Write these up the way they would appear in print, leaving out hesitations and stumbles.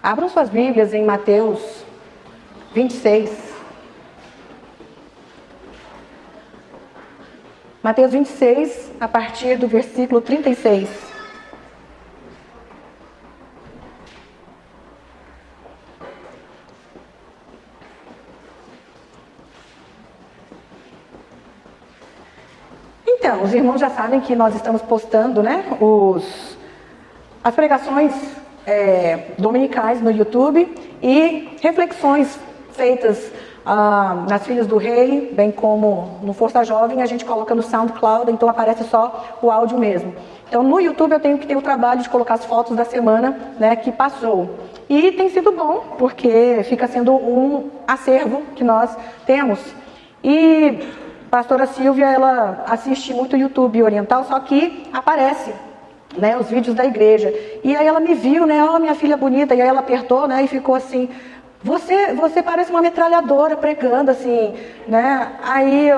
Abram suas Bíblias em Mateus 26. Mateus 26, a partir do versículo 36. Então, os irmãos já sabem que nós estamos postando, né, as pregações dominicais no YouTube e reflexões feitas nas Filhas do Rei, bem como no Força Jovem, a gente coloca no SoundCloud, então aparece só o áudio mesmo. Então no YouTube eu tenho que ter o trabalho de colocar as fotos da semana, né, que passou. E tem sido bom, porque fica sendo um acervo que nós temos. E a pastora Silvia, ela assiste muito YouTube oriental, só que aparece, né, os vídeos da igreja. E aí ela me viu, né, ó, minha filha bonita, e aí ela apertou, né, e ficou assim... Você parece uma metralhadora pregando, assim, né? Aí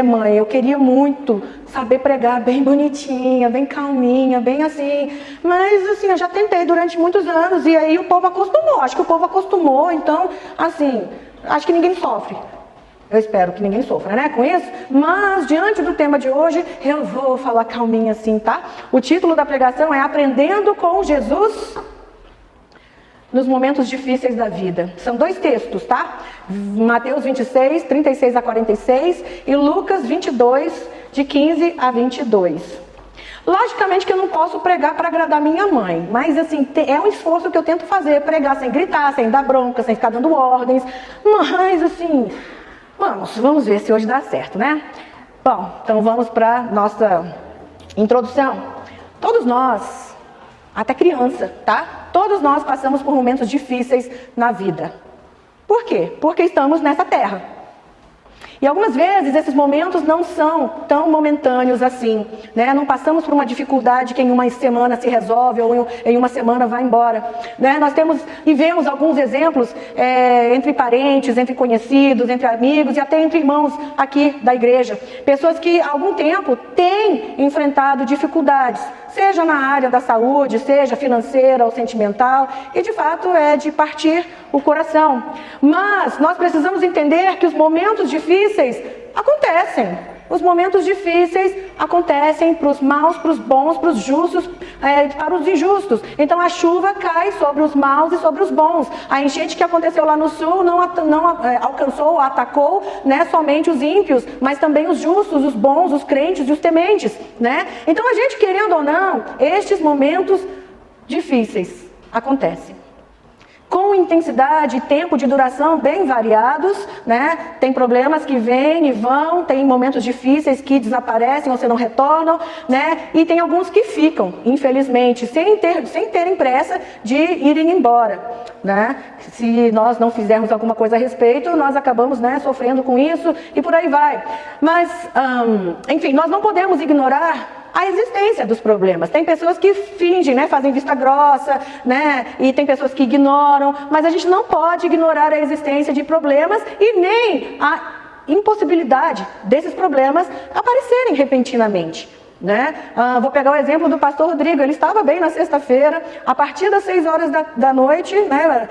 mãe, eu queria muito saber pregar bem bonitinha, bem calminha, bem assim. Mas, assim, eu já tentei durante muitos anos e aí o povo acostumou. Acho que o povo acostumou, então, assim, acho que ninguém sofre. Eu espero que ninguém sofra, né, com isso. Mas, diante do tema de hoje, eu vou falar calminha assim, tá? O título da pregação é Aprendendo com Jesus nos momentos difíceis da vida. São dois textos, tá? Mateus 26, 36 a 46 e Lucas 22, de 15 a 22. Logicamente que eu não posso pregar para agradar minha mãe, mas assim, é um esforço que eu tento fazer, pregar sem gritar, sem dar bronca, sem ficar dando ordens, mas assim, vamos ver se hoje dá certo, né? Bom, então vamos para nossa introdução. Todos nós, até criança, tá? Todos nós passamos por momentos difíceis na vida. Por quê? Porque estamos nessa terra. E algumas vezes esses momentos não são tão momentâneos assim, né? Não passamos por uma dificuldade que em uma semana se resolve ou em uma semana vai embora, né? Nós temos e vemos alguns exemplos entre parentes, entre conhecidos, entre amigos e até entre irmãos aqui da igreja. Pessoas que há algum tempo têm enfrentado dificuldades, seja na área da saúde, seja financeira ou sentimental, e de fato é de partir o coração. Mas nós precisamos entender que os momentos difíceis acontecem. Os momentos difíceis acontecem para os maus, para os bons, para os justos, para os injustos. Então a chuva cai sobre os maus e sobre os bons. A enchente que aconteceu lá no sul não alcançou, atacou, né, somente os ímpios, mas também os justos, os bons, os crentes e os tementes, né? Então a gente, querendo ou não, estes momentos difíceis acontecem. Com intensidade e tempo de duração bem variados, né? Tem problemas que vêm e vão, tem momentos difíceis que desaparecem ou se não retornam, né? E tem alguns que ficam, infelizmente, sem terem pressa de irem embora, né? Se nós não fizermos alguma coisa a respeito, nós acabamos, né, sofrendo com isso e por aí vai. Mas, enfim, nós não podemos ignorar a existência dos problemas. Tem pessoas que fingem, né, fazem vista grossa, né, e tem pessoas que ignoram, mas a gente não pode ignorar a existência de problemas e nem a impossibilidade desses problemas aparecerem repentinamente, né? Vou pegar o exemplo do pastor Rodrigo. Ele estava bem na sexta-feira, a partir das 6 horas da noite, né,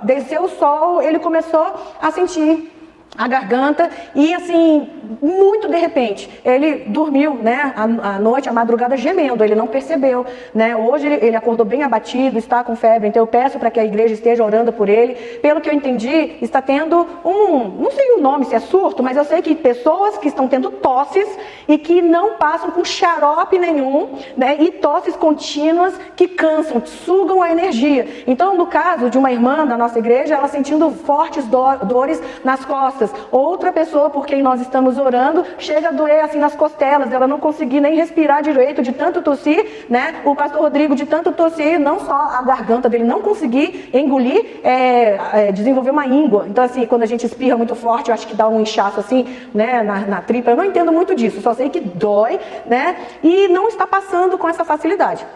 desceu o sol, ele começou a sentir a garganta e assim, muito de repente, ele dormiu, né, a noite, a madrugada gemendo, ele não percebeu, né? Hoje ele acordou bem abatido, está com febre, então eu peço para que a igreja esteja orando por ele. Pelo que eu entendi, está tendo não sei o nome, se é surto, mas eu sei que pessoas que estão tendo tosses e que não passam com xarope nenhum, né, e tosses contínuas que cansam, sugam a energia. Então, no caso de uma irmã da nossa igreja, ela sentindo fortes dores nas costas. Outra pessoa por quem nós estamos orando chega a doer assim nas costelas, ela não conseguir nem respirar direito de tanto tossir, né? O pastor Rodrigo, de tanto tossir, não só a garganta dele não conseguir engolir, desenvolver uma íngua. Então assim, quando a gente espirra muito forte, eu acho que dá um inchaço assim, né, na tripa. Eu não entendo muito disso, só sei que dói, né? E não está passando com essa facilidade.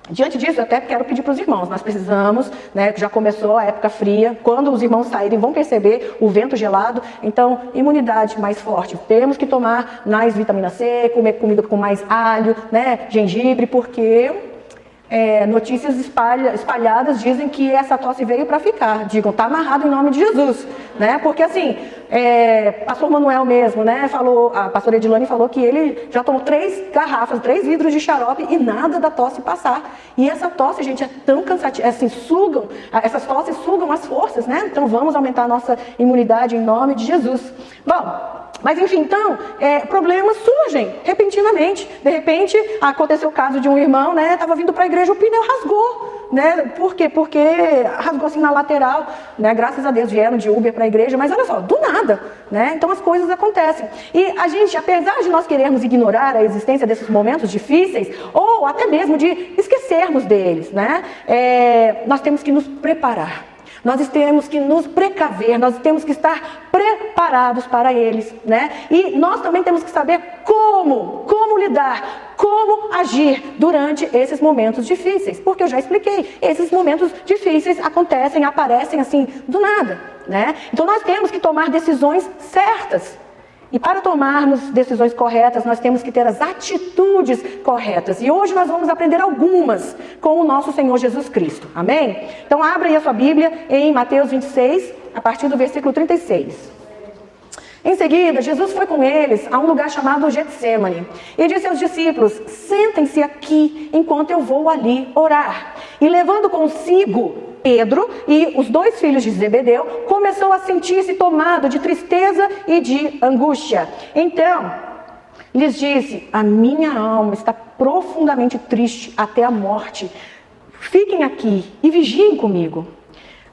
Diante disso, eu até quero pedir para os irmãos, nós precisamos, né, já começou a época fria, quando os irmãos saírem vão perceber o vento gelado, então imunidade mais forte. Temos que tomar mais vitamina C, comer comida com mais alho, né, gengibre, porque notícias espalhadas dizem que essa tosse veio para ficar. Digam, está amarrado em nome de Jesus, né? Porque assim, pastor Manuel mesmo, né? A pastora Edilane falou que ele já tomou 3 garrafas, 3 vidros de xarope e nada da tosse passar. E essa tosse, gente, é tão cansativa, assim, essas tosses sugam as forças, né? Então vamos aumentar a nossa imunidade em nome de Jesus. Bom, mas enfim, então, problemas surgem repentinamente. De repente, aconteceu o caso de um irmão, né? Estava vindo para a igreja, o pneu rasgou, né? Por quê? Porque rasgou assim na lateral, né? Graças a Deus vieram de Uber para a igreja, mas olha só, do nada, né? Então as coisas acontecem. E a gente, apesar de nós querermos ignorar a existência desses momentos difíceis, ou até mesmo de esquecermos deles, né? Nós temos que nos preparar. Nós temos que nos precaver, nós temos que estar preparados para eles, né? E nós também temos que saber como lidar, como agir durante esses momentos difíceis. Porque eu já expliquei, esses momentos difíceis aparecem assim, do nada, né? Então nós temos que tomar decisões certas. E para tomarmos decisões corretas, nós temos que ter as atitudes corretas. E hoje nós vamos aprender algumas com o nosso Senhor Jesus Cristo. Amém? Então abra aí a sua Bíblia em Mateus 26, a partir do versículo 36. Em seguida, Jesus foi com eles a um lugar chamado Getsêmani e disse aos discípulos: sentem-se aqui enquanto eu vou ali orar. E levando consigo Pedro e os 2 filhos de Zebedeu, começou a sentir-se tomado de tristeza e de angústia. Então, lhes disse: a minha alma está profundamente triste até a morte. Fiquem aqui e vigiem comigo.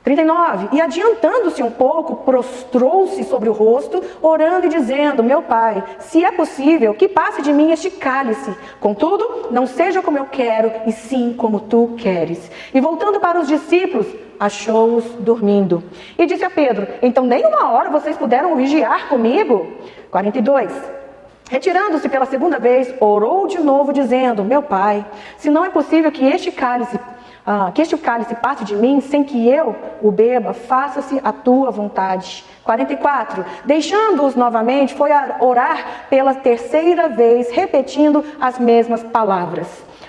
39. E adiantando-se um pouco, prostrou-se sobre o rosto, orando e dizendo: meu Pai, se é possível, que passe de mim este cálice. Contudo, não seja como eu quero, e sim como tu queres. E voltando para os discípulos, achou-os dormindo. E disse a Pedro: então nem uma hora vocês puderam vigiar comigo? 42. Retirando-se pela segunda vez, orou de novo, dizendo: meu Pai, se não é possível que este cálice passe de mim, sem que eu o beba, faça-se a tua vontade. 44. Deixando-os novamente, foi a orar pela terceira vez, repetindo as mesmas palavras.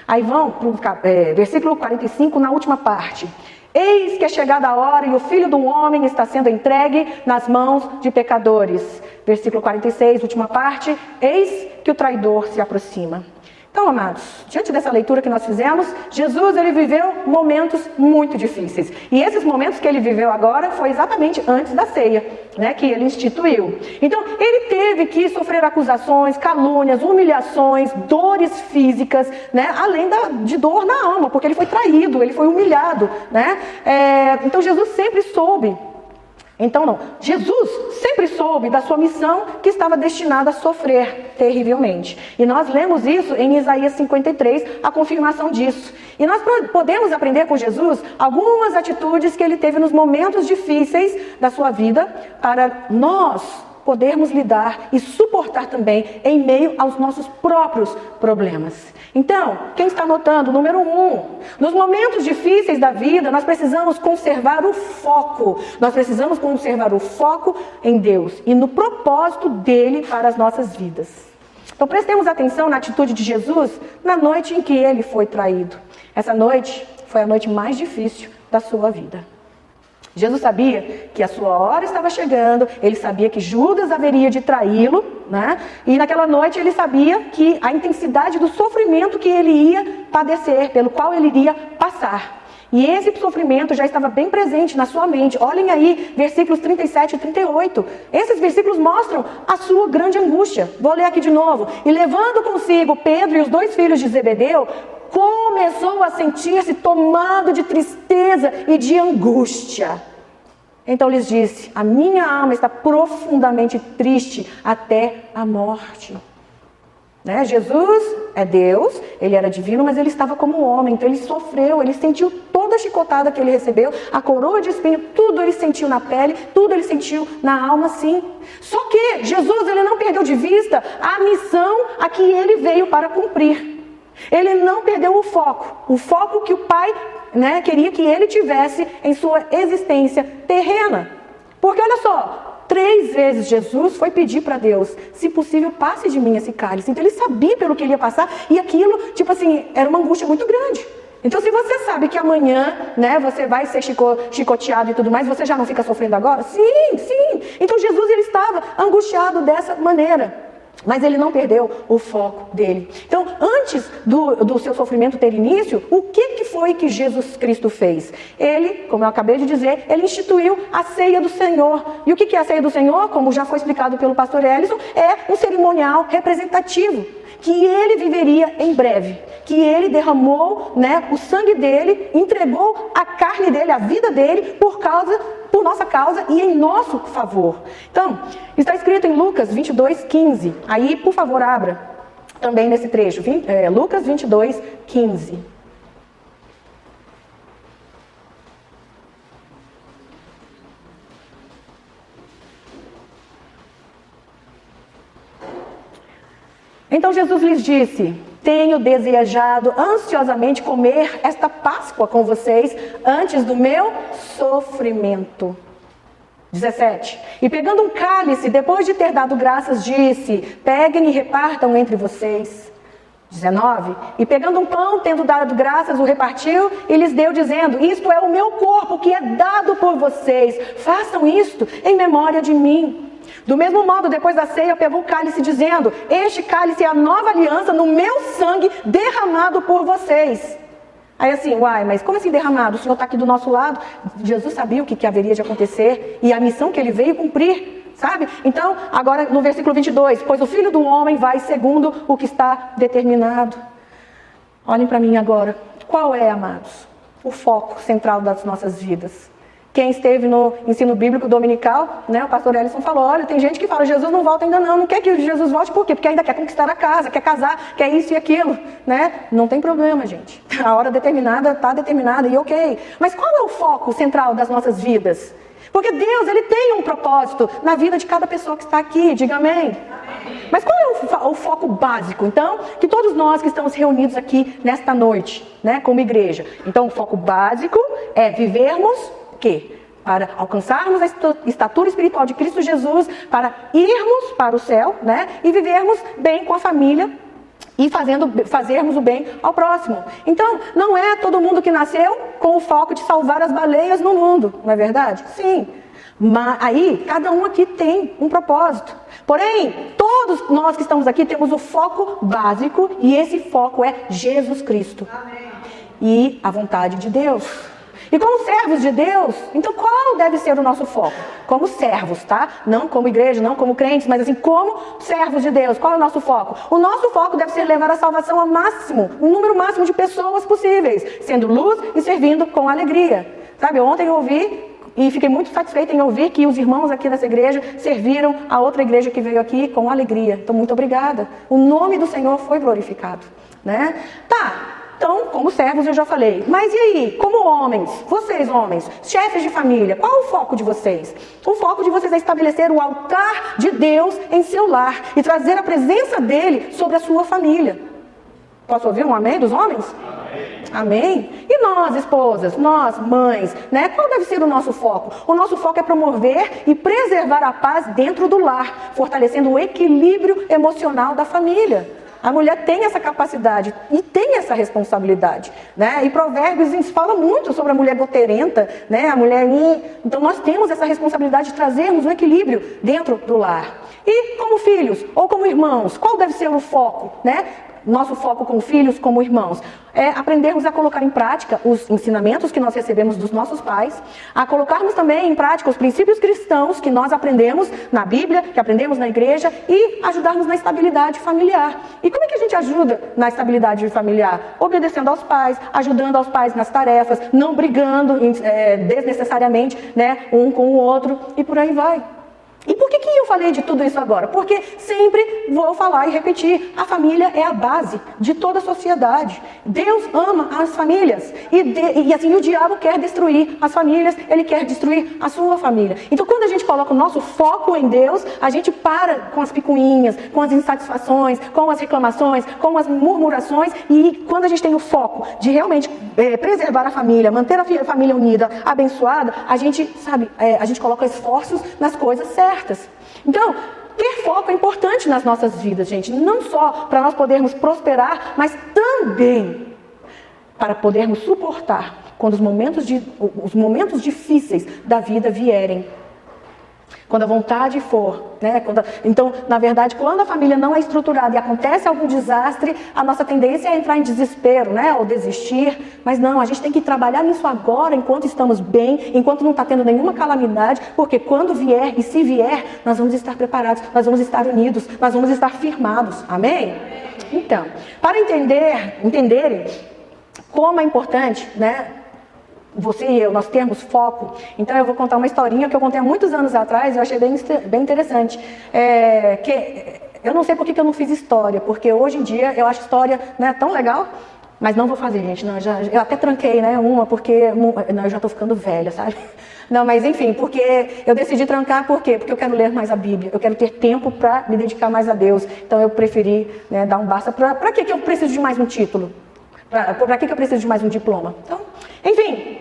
Aí vão para o versículo 45, na última parte. Eis que é chegada a hora e o Filho do Homem está sendo entregue nas mãos de pecadores. Versículo 46, última parte. Eis que o traidor se aproxima. Então, amados, diante dessa leitura que nós fizemos, Jesus, ele viveu momentos muito difíceis. E esses momentos que ele viveu agora foi exatamente antes da ceia, né, que ele instituiu. Então, ele teve que sofrer acusações, calúnias, humilhações, dores físicas, né, além de dor na alma, porque ele foi traído, ele foi humilhado, né? Então, Jesus sempre soube. Jesus sempre soube da sua missão, que estava destinada a sofrer terrivelmente. E nós lemos isso em Isaías 53, a confirmação disso. E nós podemos aprender com Jesus algumas atitudes que ele teve nos momentos difíceis da sua vida, para nós podermos lidar e suportar também em meio aos nossos próprios problemas. Então, quem está anotando? Número 1. Nos momentos difíceis da vida, nós precisamos conservar o foco. Nós precisamos conservar o foco em Deus e no propósito dele para as nossas vidas. Então, prestemos atenção na atitude de Jesus na noite em que ele foi traído. Essa noite foi a noite mais difícil da sua vida. Jesus sabia que a sua hora estava chegando, ele sabia que Judas haveria de traí-lo, né? E naquela noite ele sabia que a intensidade do sofrimento que ele ia padecer, pelo qual ele iria passar. E esse sofrimento já estava bem presente na sua mente. Olhem aí, versículos 37 e 38. Esses versículos mostram a sua grande angústia. Vou ler aqui de novo. E levando consigo Pedro e os 2 filhos de Zebedeu, começou a sentir-se tomado de tristeza e de angústia. Então lhes disse: a minha alma está profundamente triste até a morte. Né? Jesus é Deus, ele era divino, mas ele estava como homem. Então ele sofreu, ele sentiu toda a chicotada que ele recebeu, a coroa de espinho, tudo ele sentiu na pele, tudo ele sentiu na alma, sim. Só que Jesus, ele não perdeu de vista a missão a que ele veio para cumprir. Ele não perdeu o foco que o Pai, né, queria que ele tivesse em sua existência terrena. Porque olha só, 3 vezes Jesus foi pedir para Deus: se possível, passe de mim esse cálice. Então ele sabia pelo que ele ia passar, e aquilo, tipo assim, era uma angústia muito grande. Então, se você sabe que amanhã, né, você vai ser chicoteado e tudo mais, você já não fica sofrendo agora? Sim, sim. Então, Jesus, ele estava angustiado dessa maneira. Mas ele não perdeu o foco dele. Então, antes do seu sofrimento ter início, o que foi que Jesus Cristo fez? Ele, como eu acabei de dizer, ele instituiu a ceia do Senhor. E o que é a ceia do Senhor? Como já foi explicado pelo pastor Ellison, é um cerimonial representativo que ele viveria em breve, que ele derramou, né, o sangue dele, entregou a carne dele, a vida dele, por nossa causa e em nosso favor. Então, está escrito em Lucas 22:15. Aí, por favor, abra também nesse trecho, Lucas 22:15. Então Jesus lhes disse: tenho desejado ansiosamente comer esta Páscoa com vocês antes do meu sofrimento. 17. E pegando um cálice, depois de ter dado graças, disse: peguem e repartam entre vocês. 19. E pegando um pão, tendo dado graças, o repartiu e lhes deu, dizendo: isto é o meu corpo que é dado por vocês. Façam isto em memória de mim. Do mesmo modo, depois da ceia, pegou o cálice, dizendo: este cálice é a nova aliança no meu sangue derramado por vocês. Aí assim, mas como assim derramado? O Senhor está aqui do nosso lado. Jesus sabia o que haveria de acontecer e a missão que ele veio cumprir, sabe? Então, agora no versículo 22, pois o Filho do Homem vai segundo o que está determinado. Olhem para mim agora. Qual é, amados, o foco central das nossas vidas? Quem esteve no ensino bíblico dominical, né, o pastor Ellison falou: olha, tem gente que fala, Jesus não volta ainda não quer que Jesus volte, por quê? Porque ainda quer conquistar a casa, quer casar, quer isso e aquilo, né? Não tem problema, gente. A hora determinada está determinada e ok. Mas qual é o foco central das nossas vidas? Porque Deus, ele tem um propósito na vida de cada pessoa que está aqui, diga amém. Mas qual é o foco básico, então, que todos nós que estamos reunidos aqui nesta noite, né, como igreja? Então, o foco básico é vivermos para alcançarmos a estatura espiritual de Cristo Jesus, para irmos para o céu, né? E vivermos bem com a família e fazermos o bem ao próximo. Então, não é todo mundo que nasceu com o foco de salvar as baleias no mundo, não é verdade? Sim. Mas aí, cada um aqui tem um propósito. Porém, todos nós que estamos aqui temos o foco básico e esse foco é Jesus Cristo. Amém. E a vontade de Deus. E como servos de Deus, então qual deve ser o nosso foco? Como servos, tá? Não como igreja, não como crentes, mas assim, como servos de Deus. Qual é o nosso foco? O nosso foco deve ser levar a salvação ao máximo, um número máximo de pessoas possíveis, sendo luz e servindo com alegria. Sabe, ontem eu ouvi e fiquei muito satisfeita em ouvir que os irmãos aqui dessa igreja serviram a outra igreja que veio aqui com alegria. Então, muito obrigada. O nome do Senhor foi glorificado, né? Então, como servos eu já falei. Mas e aí, como homens, vocês homens, chefes de família, qual é o foco de vocês? O foco de vocês é estabelecer o altar de Deus em seu lar e trazer a presença dele sobre a sua família. Posso ouvir um amém dos homens? Amém? E nós, esposas, nós, mães, né? Qual deve ser o nosso foco? O nosso foco é promover e preservar a paz dentro do lar, fortalecendo o equilíbrio emocional da família. A mulher tem essa capacidade e tem essa responsabilidade, né? E Provérbios fala muito sobre a mulher goteirenta, né? A mulher... Então nós temos essa responsabilidade de trazermos um equilíbrio dentro do lar. E como filhos ou como irmãos, qual deve ser o foco, né? Nosso foco como filhos, como irmãos, é aprendermos a colocar em prática os ensinamentos que nós recebemos dos nossos pais, a colocarmos também em prática os princípios cristãos que nós aprendemos na Bíblia, que aprendemos na igreja, e ajudarmos na estabilidade familiar. E como é que a gente ajuda na estabilidade familiar? Obedecendo aos pais, ajudando aos pais nas tarefas, não brigando desnecessariamente, né, um com o outro, e por aí vai. E por que eu falei de tudo isso agora? Porque sempre vou falar e repetir, a família é a base de toda a sociedade. Deus ama as famílias e assim o diabo quer destruir as famílias, ele quer destruir a sua família. Então quando a gente coloca o nosso foco em Deus, a gente para com as picuinhas, com as insatisfações, com as reclamações, com as murmurações, e quando a gente tem o foco de realmente preservar a família, manter a família unida, abençoada, a gente, a gente coloca esforços nas coisas certas. Então, ter foco é importante nas nossas vidas, gente. Não só para nós podermos prosperar, mas também para podermos suportar quando os momentos difíceis da vida vierem. Quando a vontade for, né? Então, na verdade, quando a família não é estruturada e acontece algum desastre, a nossa tendência é entrar em desespero, né? Ou desistir. Mas não, a gente tem que trabalhar nisso agora, enquanto estamos bem, enquanto não está tendo nenhuma calamidade, porque quando vier, e se vier, nós vamos estar preparados, nós vamos estar unidos, nós vamos estar firmados. Amém? Então, para entenderem como é importante, né? Você e eu, nós temos foco. Então eu vou contar uma historinha que eu contei há muitos anos atrás e eu achei bem interessante. Que eu não sei por que eu não fiz história, porque hoje em dia eu acho história, né, tão legal, mas não vou fazer, gente. Não, eu até tranquei, né, porque não, eu já estou ficando velha, sabe? Não, mas enfim, porque eu decidi trancar, por quê? Porque eu quero ler mais a Bíblia, eu quero ter tempo para me dedicar mais a Deus. Então eu preferi, né, dar um basta. Para que eu preciso de mais um título? Para que eu preciso de mais um diploma? Então, enfim,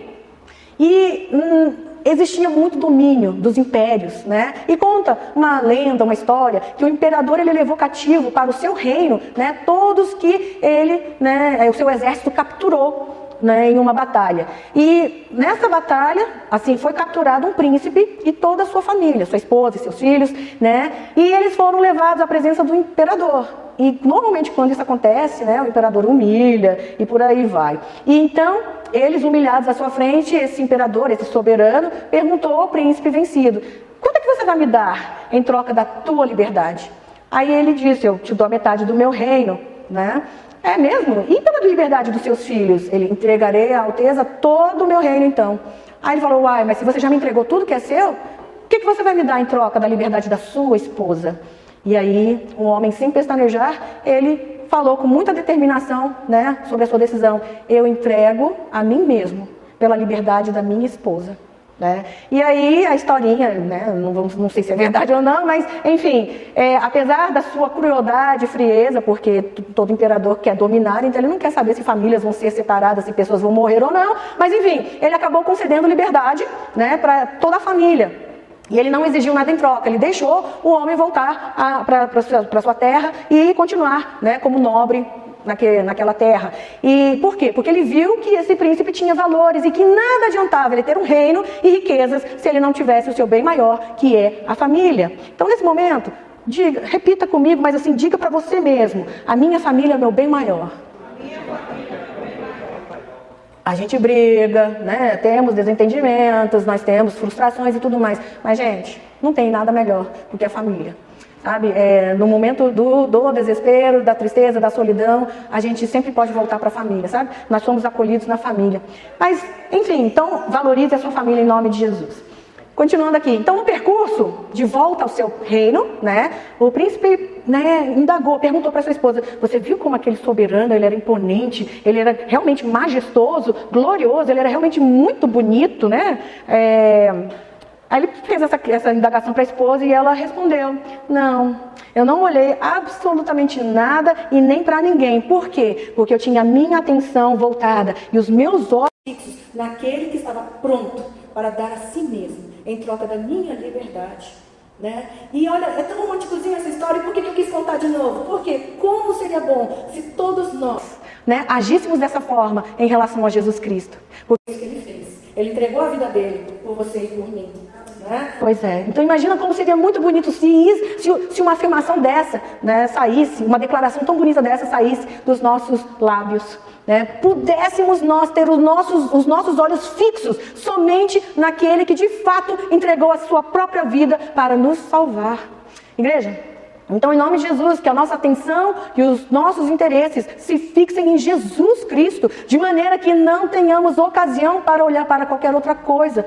existia muito domínio dos impérios, né? E conta uma lenda, uma história, que o imperador ele levou cativo para o seu reino, né? Todos que ele, né, o seu exército capturou, né, em uma batalha. E nessa batalha, assim, foi capturado um príncipe e toda a sua família, sua esposa e seus filhos, né? E eles foram levados à presença do imperador. E normalmente quando isso acontece, né, o imperador humilha e por aí vai. E então, eles humilhados à sua frente, esse imperador, esse soberano, perguntou ao príncipe vencido: quanto é que você vai me dar em troca da tua liberdade? Aí ele disse: eu te dou a metade do meu reino, né? É mesmo? E pela liberdade dos seus filhos? Ele: entregarei à alteza todo o meu reino então. Aí ele falou: uai, mas se você já me entregou tudo que é seu, o que você vai me dar em troca da liberdade da sua esposa? E aí, o homem, sem pestanejar, ele falou com muita determinação, né, sobre a sua decisão: eu entrego a mim mesmo pela liberdade da minha esposa. Né? E aí a historinha, né, não sei se é verdade ou não, mas enfim, apesar da sua crueldade e frieza, porque todo imperador quer dominar, então ele não quer saber se famílias vão ser separadas, se pessoas vão morrer ou não, mas enfim, ele acabou concedendo liberdade, né, para toda a família. E ele não exigiu nada em troca, ele deixou o homem voltar para sua terra e continuar, né, como nobre naquela terra. E por quê? Porque ele viu que esse príncipe tinha valores e que nada adiantava ele ter um reino e riquezas se ele não tivesse o seu bem maior, que é a família. Então, nesse momento, repita comigo, mas assim, diga para você mesmo: a minha família é o meu bem maior. A gente briga, né? Temos desentendimentos, nós temos frustrações e tudo mais. Mas, gente, não tem nada melhor do que a família. Sabe? No momento do desespero, da tristeza, da solidão, a gente sempre pode voltar para a família, sabe? Nós somos acolhidos na família. Mas, enfim, então valorize a sua família em nome de Jesus. Continuando aqui, então no percurso de volta ao seu reino, né, o príncipe, né, indagou, perguntou para sua esposa: você viu como aquele soberano, ele era imponente, ele era realmente majestoso, glorioso, ele era realmente muito bonito, né? Aí ele fez essa indagação para a esposa e ela respondeu: não, eu não olhei absolutamente nada e nem para ninguém. Por quê? Porque eu tinha a minha atenção voltada e os meus olhos fixos naquele que estava pronto para dar a si mesmo em troca da minha liberdade. Né? E olha, é tão românticozinha essa história. E por que eu quis contar de novo? Porque como seria bom se todos nós, né, agíssemos dessa forma em relação a Jesus Cristo? Porque é isso que ele fez. Ele entregou a vida dele por você e por mim. Né? Pois é. Então imagina como seria muito bonito se uma afirmação dessa, né, saísse, uma declaração tão bonita dessa saísse dos nossos lábios. Né? Pudéssemos nós ter os nossos olhos fixos somente naquele que de fato entregou a sua própria vida para nos salvar. Igreja, então em nome de Jesus, que a nossa atenção e os nossos interesses se fixem em Jesus Cristo, de maneira que não tenhamos ocasião para olhar para qualquer outra coisa,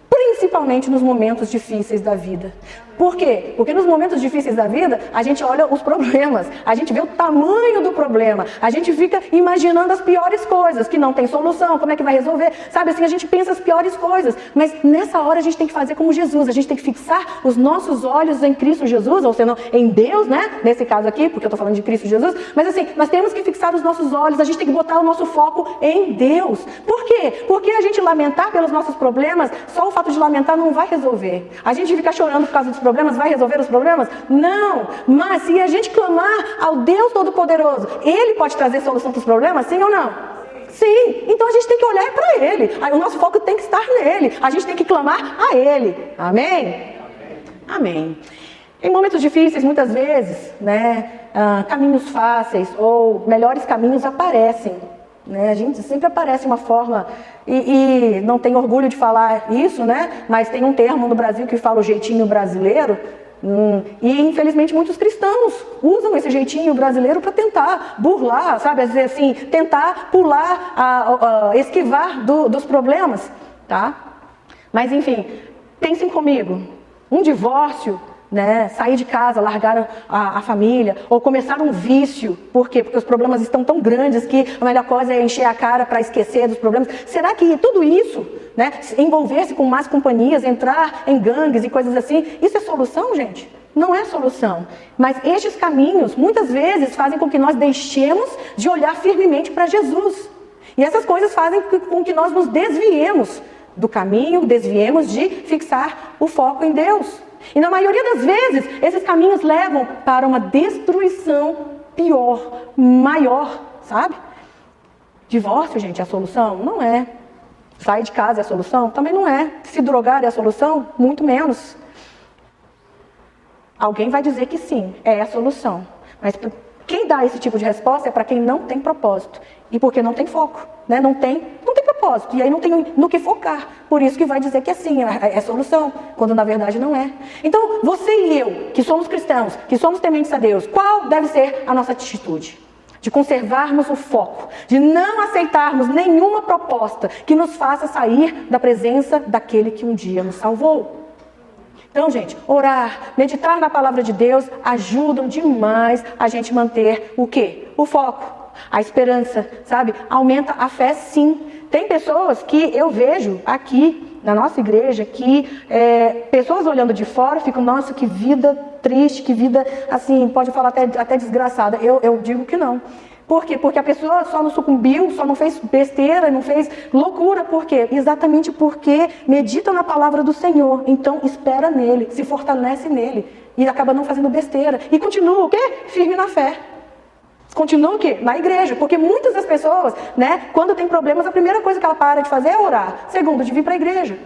principalmente nos momentos difíceis da vida. Por quê? Porque nos momentos difíceis da vida, a gente olha os problemas, a gente vê o tamanho do problema, a gente fica imaginando as piores coisas, que não tem solução, como é que vai resolver, sabe assim, a gente pensa as piores coisas, mas nessa hora a gente tem que fazer como Jesus, a gente tem que fixar os nossos olhos em Cristo Jesus, ou seja, em Deus, né, nesse caso aqui, porque eu estou falando de Cristo Jesus, mas assim, nós temos que fixar os nossos olhos, a gente tem que botar o nosso foco em Deus. Por quê? Porque a gente lamentar pelos nossos problemas, só o fato de lamentar não vai resolver. A gente ficar chorando por causa dos problemas, vai resolver os problemas? Não! Mas se a gente clamar ao Deus Todo-Poderoso, Ele pode trazer solução para os problemas, sim ou não? Sim, então a gente tem que olhar para Ele. Aí o nosso foco tem que estar nele. A gente tem que clamar a Ele. Amém? Amém. Em momentos difíceis, muitas vezes, né, caminhos fáceis ou melhores caminhos aparecem. Né? A gente sempre aparece uma forma, e não tenho orgulho de falar isso, né? Mas tem um termo no Brasil que fala o jeitinho brasileiro. E infelizmente muitos cristãos usam esse jeitinho brasileiro para tentar burlar, sabe? Às vezes assim, tentar pular, esquivar dos problemas, tá? Mas enfim, pensem comigo, um divórcio, né? Sair de casa, largar a família, ou começar um vício. Por quê? Porque os problemas estão tão grandes que a melhor coisa é encher a cara para esquecer dos problemas. Será que tudo isso, né, envolver-se com más companhias, entrar em gangues e coisas assim, isso é solução, gente? Não é solução. Mas estes caminhos, muitas vezes, fazem com que nós deixemos de olhar firmemente para Jesus. E essas coisas fazem com que nós nos desviemos do caminho, desviemos de fixar o foco em Deus. E na maioria das vezes, esses caminhos levam para uma destruição pior, maior, sabe? Divórcio, gente, é a solução? Não é. Sair de casa é a solução? Também não é. Se drogar é a solução? Muito menos. Alguém vai dizer que sim, é a solução. Mas quem dá esse tipo de resposta é para quem não tem propósito. E porque não tem foco, né? Não tem propósito. E aí não tem no que focar. Por isso que vai dizer que é sim, é solução. Quando na verdade não é. Então, você e eu, que somos cristãos, que somos tementes a Deus, qual deve ser a nossa atitude? De conservarmos o foco. De não aceitarmos nenhuma proposta que nos faça sair da presença daquele que um dia nos salvou. Então, gente, orar, meditar na palavra de Deus ajudam demais a gente manter o quê? O foco. A esperança, sabe? Aumenta a fé, sim. Tem pessoas que eu vejo aqui na nossa igreja que pessoas olhando de fora ficam, nossa, que vida triste, que vida, assim, pode falar até desgraçada. Eu digo que não. Por quê? Porque a pessoa só não sucumbiu, só não fez besteira, não fez loucura. Por quê? Exatamente porque medita na palavra do Senhor. Então, espera nele, se fortalece nele. E acaba não fazendo besteira. E continua o quê? Firme na fé. Continua o quê? Na igreja. Porque muitas das pessoas, né, quando tem problemas, a primeira coisa que ela para de fazer é orar. Segundo, de vir para a igreja.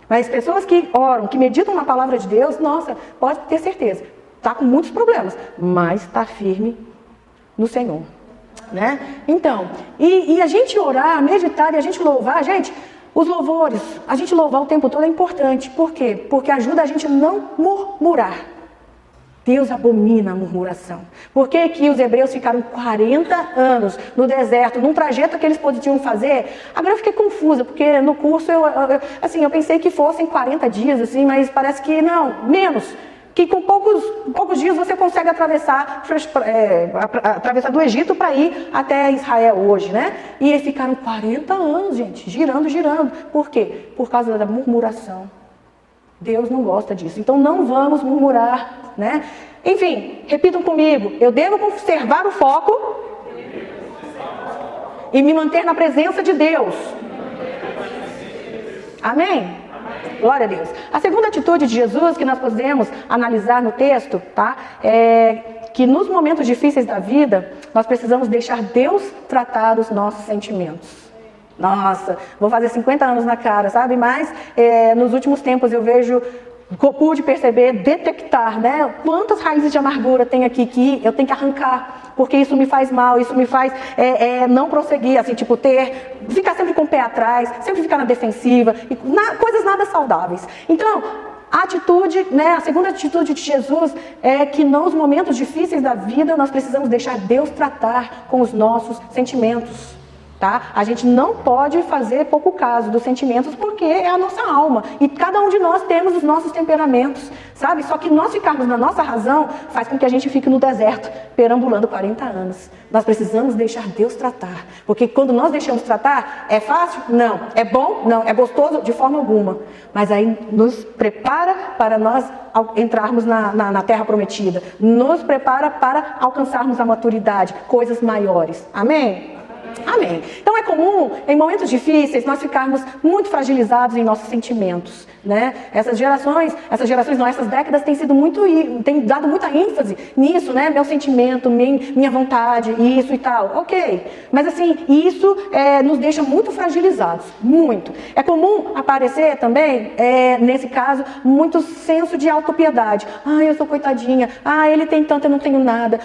Mas pessoas que oram, que meditam na palavra de Deus, nossa, pode ter certeza. Está com muitos problemas, mas está firme no Senhor. Né? Então, e a gente orar, meditar e a gente louvar, gente, os louvores, a gente louvar o tempo todo é importante. Por quê? Porque ajuda a gente a não murmurar. Deus abomina a murmuração. Por que que os hebreus ficaram 40 anos no deserto, num trajeto que eles podiam fazer? Agora eu fiquei confusa, porque no curso eu pensei que fossem 40 dias, assim, mas parece que não, menos. Que com poucos dias você consegue atravessar do Egito para ir até Israel hoje, né? E eles ficaram 40 anos, gente, girando. Por quê? Por causa da murmuração. Deus não gosta disso. Então não vamos murmurar, né? Enfim, repitam comigo. Eu devo conservar o foco e me manter na presença de Deus. Amém? Glória a Deus. A segunda atitude de Jesus que nós podemos analisar no texto, tá? É que nos momentos difíceis da vida, nós precisamos deixar Deus tratar os nossos sentimentos. Nossa, vou fazer 50 anos na cara, sabe? Mas nos últimos tempos eu pude perceber, detectar, né? Quantas raízes de amargura tem aqui que eu tenho que arrancar, porque isso me faz mal, isso me faz não prosseguir, assim, tipo, ficar sempre com o pé atrás, sempre ficar na defensiva, coisas nada saudáveis. Então, a atitude, né? A segunda atitude de Jesus é que nos momentos difíceis da vida nós precisamos deixar Deus tratar com os nossos sentimentos. Tá? A gente não pode fazer pouco caso dos sentimentos porque é a nossa alma. E cada um de nós temos os nossos temperamentos, sabe? Só que nós ficarmos na nossa razão faz com que a gente fique no deserto, perambulando 40 anos. Nós precisamos deixar Deus tratar. Porque quando nós deixamos tratar, é fácil? Não. É bom? Não. É gostoso? De forma alguma. Mas aí nos prepara para nós entrarmos na terra prometida. Nos prepara para alcançarmos a maturidade, coisas maiores. Amém? Amém. Então é comum, em momentos difíceis, nós ficarmos muito fragilizados em nossos sentimentos, né? Essas décadas têm dado muita ênfase nisso, né? Meu sentimento, minha vontade, isso e tal. Ok. Mas assim, isso nos deixa muito fragilizados, muito. É comum aparecer também, nesse caso, muito senso de autopiedade. Eu sou coitadinha. Ele tem tanto, eu não tenho nada.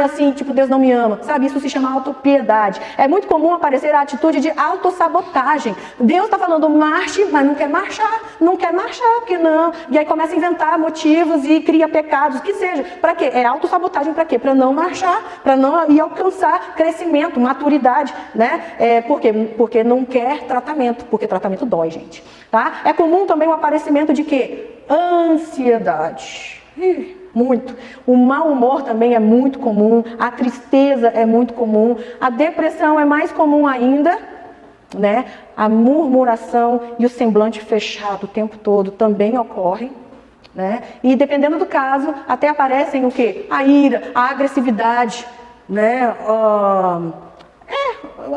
Assim, tipo, Deus não me ama. Sabe, isso se chama autopiedade. É muito comum aparecer a atitude de autossabotagem. Deus está falando marche, mas não quer marchar, porque não. E aí começa a inventar motivos e cria pecados, que seja. Para quê? É autossabotagem para quê? Para não marchar, para não ir alcançar crescimento, maturidade, né? Por quê? Porque não quer tratamento, porque tratamento dói, gente. Tá? É comum também o aparecimento de quê? Ansiedade. Muito. O mau humor também é muito comum, a tristeza é muito comum, a depressão é mais comum ainda, né? A murmuração e o semblante fechado o tempo todo também ocorrem, né? E dependendo do caso, até aparecem o quê? A ira, a agressividade, né?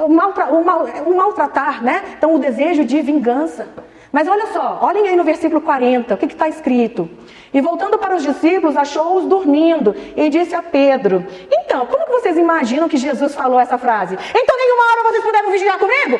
O maltratar, né? Então o desejo de vingança. Mas olha só, olhem aí no versículo 40, o que está escrito? E voltando para os discípulos, achou-os dormindo e disse a Pedro: então, como que vocês imaginam que Jesus falou essa frase? Então, nenhuma hora vocês puderam vigiar comigo?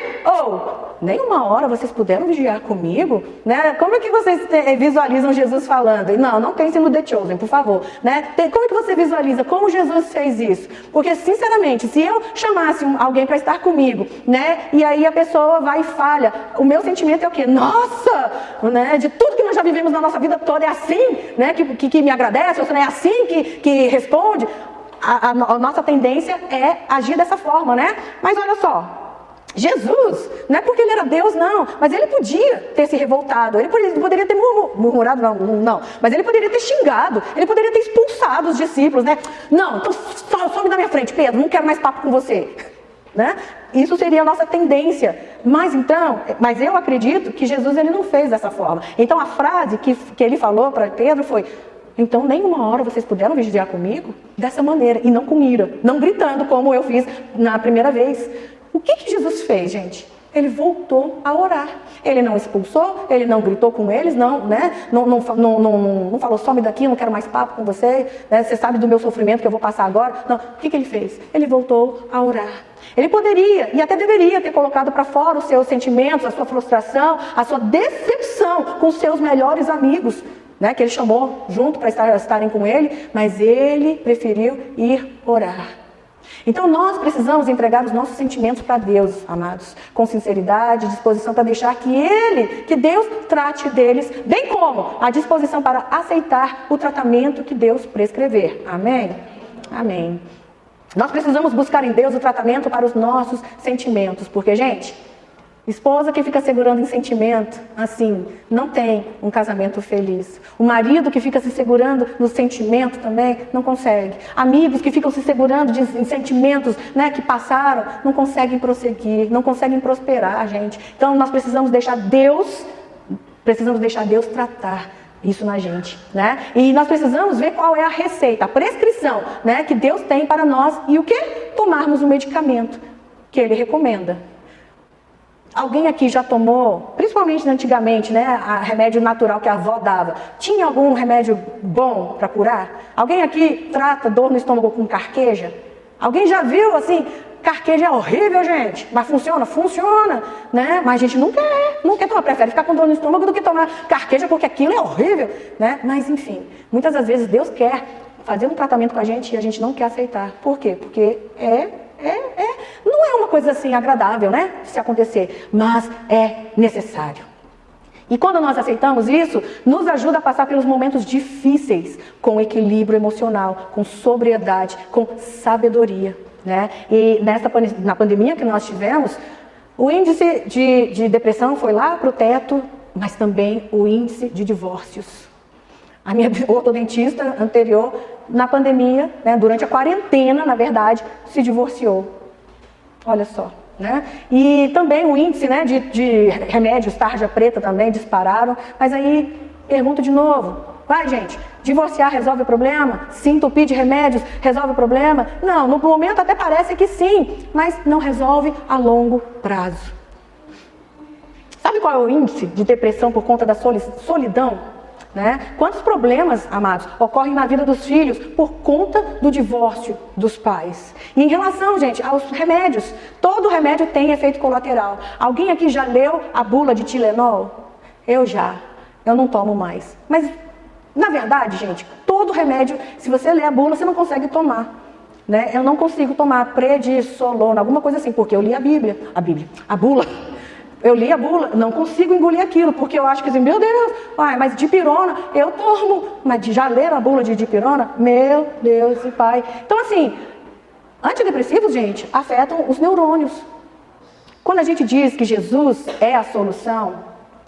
Nenhuma hora vocês puderam vigiar comigo? Né? Como é que vocês visualizam Jesus falando? Não pensem no The Chosen, por favor. Né? Como é que você visualiza como Jesus fez isso? Porque, sinceramente, se eu chamasse alguém para estar comigo, né, e aí a pessoa vai e falha, o meu sentimento é o quê? Nossa! Né, de tudo que nós já vivemos na nossa vida toda é assim, né, que me agradece, ou seja, é assim que responde. A nossa tendência é agir dessa forma, né? Mas olha só, Jesus, não é porque ele era Deus, não, mas ele podia ter se revoltado, ele poderia ter murmurado, não, mas ele poderia ter xingado, ele poderia ter expulsado os discípulos, né? Não, então some da minha frente, Pedro, não quero mais papo com você, né? Isso seria a nossa tendência, mas eu acredito que Jesus ele não fez dessa forma. Então a frase que ele falou para Pedro foi: então nenhuma hora vocês puderam vigiar comigo dessa maneira, e não com ira, não gritando como eu fiz na primeira vez. O que Jesus fez, gente? Ele voltou a orar. Ele não expulsou, ele não gritou com eles, não falou, some daqui, eu não quero mais papo com você, né? Você sabe do meu sofrimento que eu vou passar agora. Não, o que ele fez? Ele voltou a orar. Ele poderia e até deveria ter colocado para fora os seus sentimentos, a sua frustração, a sua decepção com os seus melhores amigos, né? Que ele chamou junto para estarem com ele, mas ele preferiu ir orar. Então nós precisamos entregar os nossos sentimentos para Deus, amados, com sinceridade, disposição para deixar que Deus trate deles, bem como a disposição para aceitar o tratamento que Deus prescrever. Amém? Amém. Nós precisamos buscar em Deus o tratamento para os nossos sentimentos, porque, gente, esposa que fica segurando em sentimento, assim, não tem um casamento feliz. O marido que fica se segurando no sentimento também, não consegue. Amigos que ficam se segurando em sentimentos, né, que passaram, não conseguem prosseguir, não conseguem prosperar, gente. Então nós precisamos deixar Deus tratar isso na gente, né? E nós precisamos ver qual é a receita, a prescrição, né, que Deus tem para nós e o que? Tomarmos o medicamento que Ele recomenda. Alguém aqui já tomou, principalmente antigamente, né, a remédio natural que a avó dava? Tinha algum remédio bom para curar? Alguém aqui trata dor no estômago com carqueja? Alguém já viu assim? Carqueja é horrível, gente, mas funciona? Funciona, né? Mas a gente não quer tomar, prefere ficar com dor no estômago do que tomar carqueja porque aquilo é horrível, né? Mas enfim, muitas das vezes Deus quer fazer um tratamento com a gente e a gente não quer aceitar. Por quê? Porque não é uma coisa assim agradável, né, se acontecer, mas é necessário. E quando nós aceitamos isso, nos ajuda a passar pelos momentos difíceis com equilíbrio emocional, com sobriedade, com sabedoria, né? E na pandemia que nós tivemos, o índice de depressão foi lá para o teto, mas também o índice de divórcios. A minha ortodontista anterior, na pandemia, né, durante a quarentena, na verdade, se divorciou. Olha só, né? E também o índice, né, de remédios, tarja preta também dispararam. Mas aí, pergunto de novo, Vai, gente, divorciar resolve o problema? Se entupir de remédios resolve o problema? Não, no momento até parece que sim, mas não resolve a longo prazo. Sabe qual é o índice de depressão por conta da solidão? Né? Quantos problemas, amados, ocorrem na vida dos filhos por conta do divórcio dos pais? E em relação, gente, aos remédios, todo remédio tem efeito colateral. Alguém aqui já leu a bula de Tilenol? Eu não tomo mais. Mas, na verdade, gente, todo remédio, se você ler a bula, você não consegue tomar. Né? Eu não consigo tomar prednisolona, alguma coisa assim, porque eu li a bula. Eu li a bula, não consigo engolir aquilo, porque eu acho que assim, meu Deus, mas dipirona, eu tomo. Mas já leram a bula de dipirona? Meu Deus e Pai. Então assim, antidepressivos, gente, afetam os neurônios. Quando a gente diz que Jesus é a solução,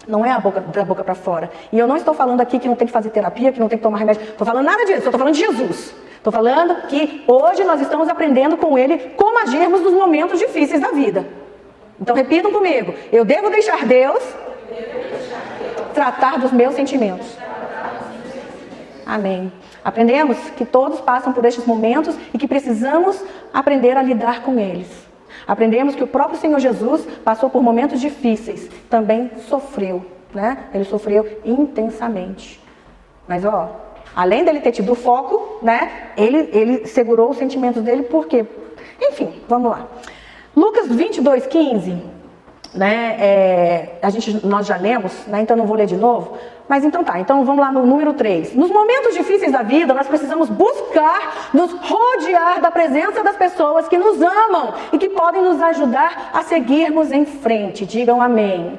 não é da boca para fora. E eu não estou falando aqui que não tem que fazer terapia, que não tem que tomar remédio. Estou falando nada disso, estou falando de Jesus. Estou falando que hoje nós estamos aprendendo com Ele como agirmos nos momentos difíceis da vida. Então repitam comigo, eu devo deixar Deus tratar dos meus sentimentos. Amém. Aprendemos que todos passam por estes momentos e que precisamos aprender a lidar com eles. Aprendemos que o próprio Senhor Jesus passou por momentos difíceis, também sofreu, né? Ele sofreu intensamente. Mas além dele ter tido o foco, né? Ele segurou os sentimentos dele, por quê? Enfim, vamos lá. Lucas 22:15, né, nós já lemos, né, então não vou ler de novo, mas então vamos lá no número 3. Nos momentos difíceis da vida, nós precisamos buscar nos rodear da presença das pessoas que nos amam e que podem nos ajudar a seguirmos em frente. Digam amém.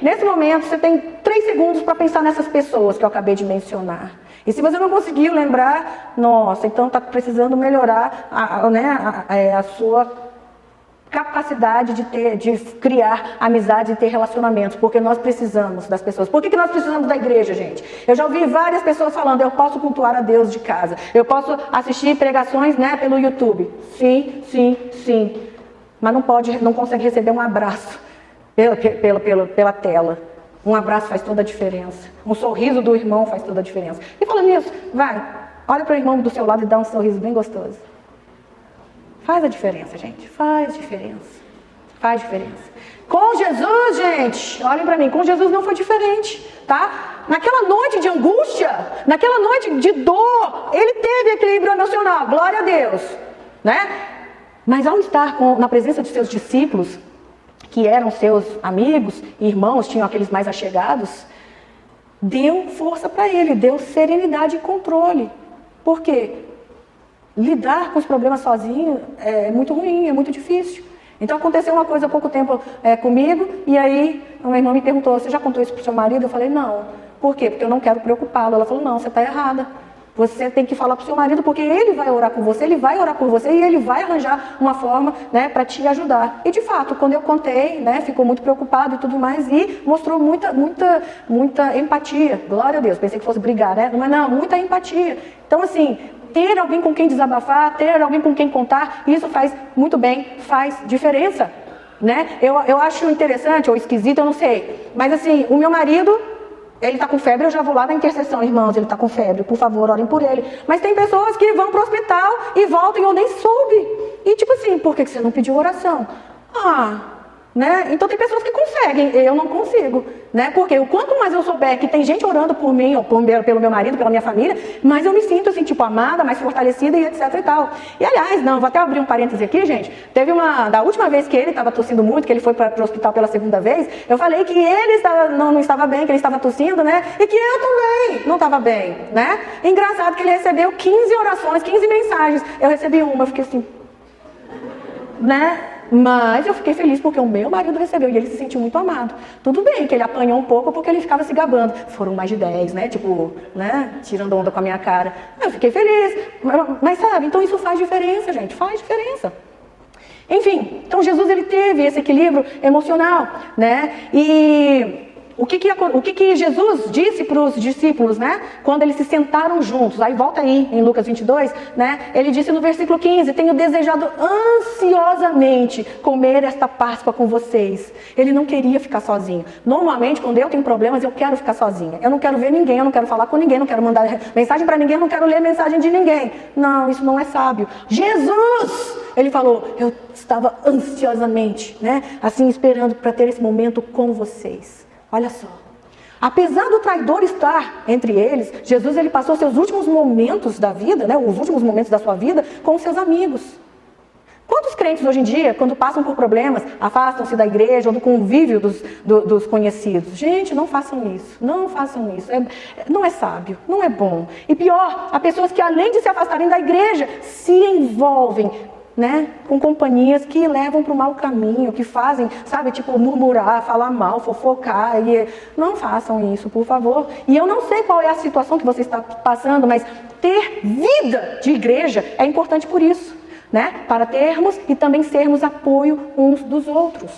Nesse momento, você tem 3 segundos para pensar nessas pessoas que eu acabei de mencionar. E se você não conseguiu lembrar, nossa, então está precisando melhorar a sua capacidade de criar amizade e ter relacionamentos, porque nós precisamos das pessoas. Por que nós precisamos da igreja, gente? Eu já ouvi várias pessoas falando, eu posso cultuar a Deus de casa, eu posso assistir pregações, né, pelo YouTube. Sim. Mas não consegue receber um abraço pela tela. Um abraço faz toda a diferença. Um sorriso do irmão faz toda a diferença. E falando nisso, olha para o irmão do seu lado e dá um sorriso bem gostoso. Faz a diferença, gente. Faz diferença. Faz diferença. Com Jesus, gente, olhem para mim, com Jesus não foi diferente, tá? Naquela noite de angústia, naquela noite de dor, ele teve equilíbrio emocional, glória a Deus, né? Mas ao estar na presença de seus discípulos, que eram seus amigos, irmãos, tinham aqueles mais achegados, deu força para ele, deu serenidade e controle. Por quê? Lidar com os problemas sozinho é muito ruim, é muito difícil. Então aconteceu uma coisa há pouco tempo comigo, e aí o meu irmão me perguntou, você já contou isso para o seu marido? Eu falei, não. Por quê? Porque eu não quero preocupá-lo. Ela falou, não, você está errada. Você tem que falar para o seu marido, porque ele vai orar com você, ele vai orar por você e ele vai arranjar uma forma, né, para te ajudar. E de fato, quando eu contei, né, ficou muito preocupado e tudo mais, e mostrou muita empatia. Glória a Deus, pensei que fosse brigar, né? Mas não, muita empatia. Então assim, ter alguém com quem desabafar, ter alguém com quem contar, isso faz muito bem, faz diferença, né? Eu acho interessante ou esquisito, eu não sei. Mas assim, o meu marido, ele está com febre, eu já vou lá na intercessão, irmãos, ele está com febre, por favor, orem por ele. Mas tem pessoas que vão para o hospital e voltam e eu nem soube. E tipo assim, por que você não pediu oração? Né? Então tem pessoas que conseguem, eu não consigo, né? Porque o quanto mais eu souber que tem gente orando por mim, ou pelo meu marido, pela minha família, mais eu me sinto assim, tipo, amada, mais fortalecida e etc e tal. E aliás, vou até abrir um parêntese aqui, gente. Teve da última vez que ele estava tossindo muito, que ele foi para o hospital pela segunda vez, eu falei que ele não estava bem, que ele estava tossindo, né? E que eu também não estava bem, né? Engraçado que ele recebeu 15 orações, 15 mensagens. Eu recebi uma, eu fiquei assim, né? Mas eu fiquei feliz porque o meu marido recebeu e ele se sentiu muito amado. Tudo bem que ele apanhou um pouco porque ele ficava se gabando. Foram mais de 10, né? Tipo, né? Tirando onda com a minha cara. Eu fiquei feliz. Mas sabe, então isso faz diferença, gente. Faz diferença. Enfim, então Jesus ele teve esse equilíbrio emocional, né? E o que Jesus disse para os discípulos, né? Quando eles se sentaram juntos. Aí volta aí em Lucas 22, né? Ele disse no versículo 15: tenho desejado ansiosamente comer esta Páscoa com vocês. Ele não queria ficar sozinho. Normalmente, quando eu tenho problemas, eu quero ficar sozinha. Eu não quero ver ninguém, eu não quero falar com ninguém, não quero mandar mensagem para ninguém, eu não quero ler mensagem de ninguém. Não, isso não é sábio. Jesus, ele falou: eu estava ansiosamente, né? Assim, esperando para ter esse momento com vocês. Olha só. Apesar do traidor estar entre eles, Jesus ele passou seus últimos momentos da vida, né? Os últimos momentos da sua vida com os seus amigos. Quantos crentes hoje em dia, quando passam por problemas, afastam-se da igreja ou do convívio dos conhecidos? Gente, não façam isso. Não façam isso. Não é sábio, não é bom. E pior, há pessoas que além de se afastarem da igreja, se envolvem, né, com companhias que levam para o mau caminho, que fazem, sabe, tipo, murmurar, falar mal, fofocar. Não façam isso, por favor. E eu não sei qual é a situação que você está passando, mas ter vida de igreja é importante por isso, né? Para termos e também sermos apoio uns dos outros.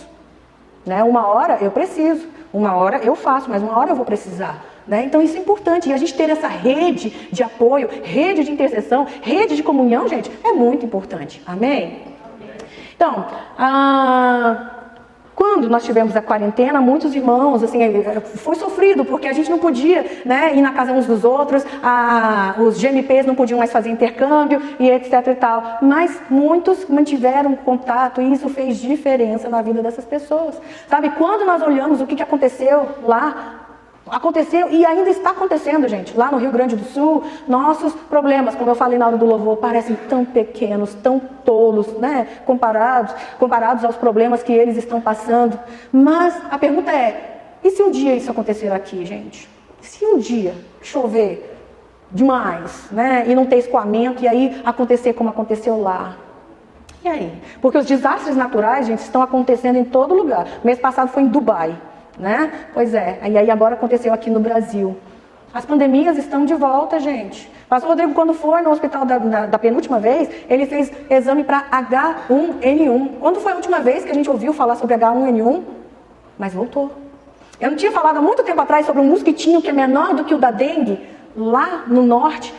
Né? Uma hora eu preciso, uma hora eu faço, mas uma hora eu vou precisar. Né? Então isso é importante, e a gente ter essa rede de apoio, rede de intercessão, rede de comunhão, gente, é muito importante. Amém? Então, quando nós tivemos a quarentena, muitos irmãos, assim, foi sofrido, porque a gente não podia, né, ir na casa uns dos outros, os GMPs não podiam mais fazer intercâmbio, e etc e tal. Mas muitos mantiveram contato, e isso fez diferença na vida dessas pessoas. Sabe, quando nós olhamos o que aconteceu lá, aconteceu e ainda está acontecendo, gente. Lá no Rio Grande do Sul, nossos problemas, como eu falei na hora do louvor, parecem tão pequenos, tão tolos, né? Comparados aos problemas que eles estão passando. Mas a pergunta é, e se um dia isso acontecer aqui, gente? Se um dia chover demais, né? E não ter escoamento, e aí acontecer como aconteceu lá? E aí? Porque os desastres naturais, gente, estão acontecendo em todo lugar. Mês passado foi em Dubai. Né? Pois é, e aí agora aconteceu aqui no Brasil. As pandemias estão de volta, gente. Pastor Rodrigo, quando foi no hospital da penúltima vez, ele fez exame para H1N1. Quando foi a última vez que a gente ouviu falar sobre H1N1? Mas voltou. Eu não tinha falado há muito tempo atrás sobre um mosquitinho que é menor do que o da dengue, lá no norte.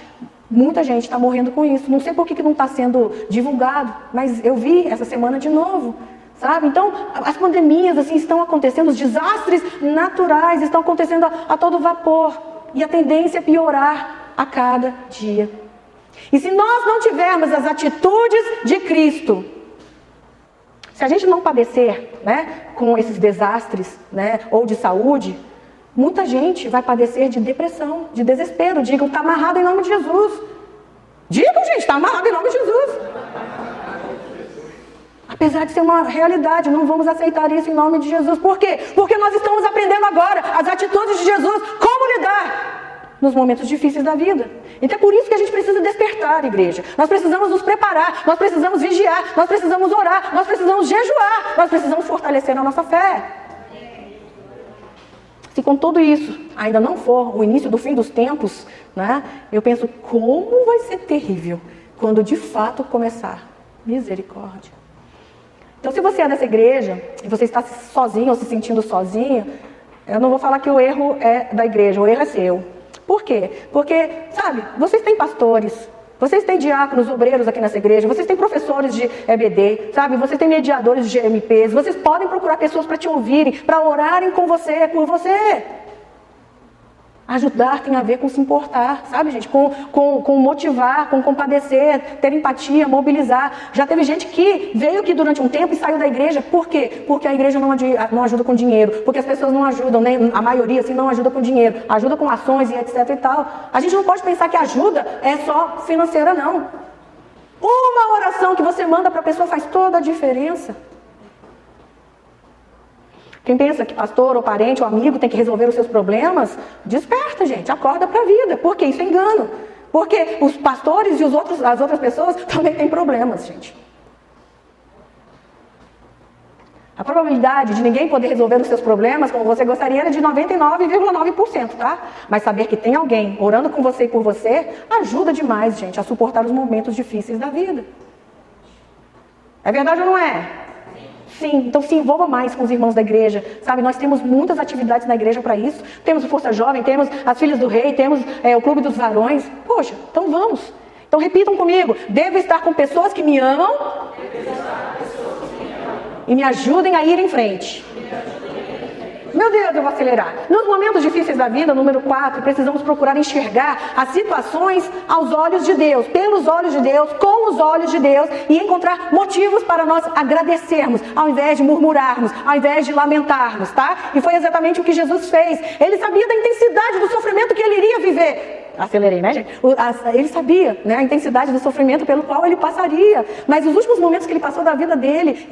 Muita gente está morrendo com isso. Não sei por que não está sendo divulgado, mas eu vi essa semana de novo. Sabe? Então, as pandemias assim, estão acontecendo, os desastres naturais estão acontecendo a todo vapor. E a tendência é piorar a cada dia. E se nós não tivermos as atitudes de Cristo, se a gente não padecer, né, com esses desastres, né, ou de saúde, muita gente vai padecer de depressão, de desespero. Digam, está amarrado em nome de Jesus. Digam, gente, está amarrado em nome de Jesus. Apesar de ser uma realidade, não vamos aceitar isso em nome de Jesus. Por quê? Porque nós estamos aprendendo agora as atitudes de Jesus, como lidar nos momentos difíceis da vida. Então é por isso que a gente precisa despertar, igreja. Nós precisamos nos preparar, nós precisamos vigiar, nós precisamos orar, nós precisamos jejuar, nós precisamos fortalecer a nossa fé. Se com tudo isso ainda não for o início do fim dos tempos, né, eu penso, como vai ser terrível quando de fato começar. Misericórdia. Então, se você é dessa igreja e você está sozinho ou se sentindo sozinho, eu não vou falar que o erro é da igreja, o erro é seu. Por quê? Porque, sabe, vocês têm pastores, vocês têm diáconos, obreiros aqui nessa igreja, vocês têm professores de EBD, sabe, vocês têm mediadores de GMPs, vocês podem procurar pessoas para te ouvirem, para orarem com você, por você. Ajudar tem a ver com se importar, sabe, gente? Com motivar, com compadecer, ter empatia, mobilizar. Já teve gente que veio aqui durante um tempo e saiu da igreja. Por quê? Porque a igreja não ajuda com dinheiro. Porque as pessoas não ajudam, nem a maioria assim, não ajuda com dinheiro. Ajuda com ações e etc e tal. A gente não pode pensar que ajuda é só financeira, não. Uma oração que você manda para a pessoa faz toda a diferença. Quem pensa que pastor ou parente ou amigo tem que resolver os seus problemas, desperta, gente, acorda para a vida, porque isso é engano. Porque os pastores e as outras pessoas também têm problemas, gente. A probabilidade de ninguém poder resolver os seus problemas como você gostaria era de 99,9%, tá? Mas saber que tem alguém orando com você e por você ajuda demais, gente, a suportar os momentos difíceis da vida. É verdade ou não é? Sim, então se envolva mais com os irmãos da igreja, sabe? Nós temos muitas atividades na igreja para isso. Temos o Força Jovem, temos as Filhas do Rei, temos o Clube dos Varões. Poxa, então vamos. Então repitam comigo: devo estar com pessoas que me amam e me ajudem a ir em frente. Meu Deus, eu vou acelerar. Nos momentos difíceis da vida, número 4, precisamos procurar enxergar as situações aos olhos de Deus, pelos olhos de Deus, com os olhos de Deus, e encontrar motivos para nós agradecermos, ao invés de murmurarmos, ao invés de lamentarmos, tá? E foi exatamente o que Jesus fez. Ele sabia da intensidade do sofrimento que ele iria viver. Acelerei, né, gente? Ele sabia, né, a intensidade do sofrimento pelo qual ele passaria. Mas os últimos momentos que ele passou da vida dele,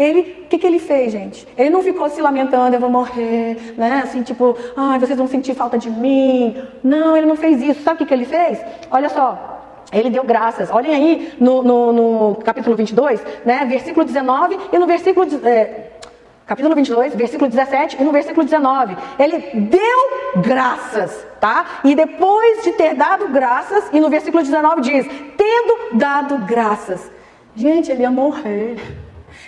o que ele fez, gente? Ele não ficou se lamentando: eu vou morrer, né? Assim, tipo, ai, vocês vão sentir falta de mim. Não, ele não fez isso. Sabe o que ele fez? Olha só. Ele deu graças. Olhem aí no capítulo 22, né, versículo 19 e no versículo... capítulo 22, versículo 17 e no versículo 19. Ele deu graças, tá? E depois de ter dado graças, e no versículo 19 diz: tendo dado graças. Gente, ele ia morrer.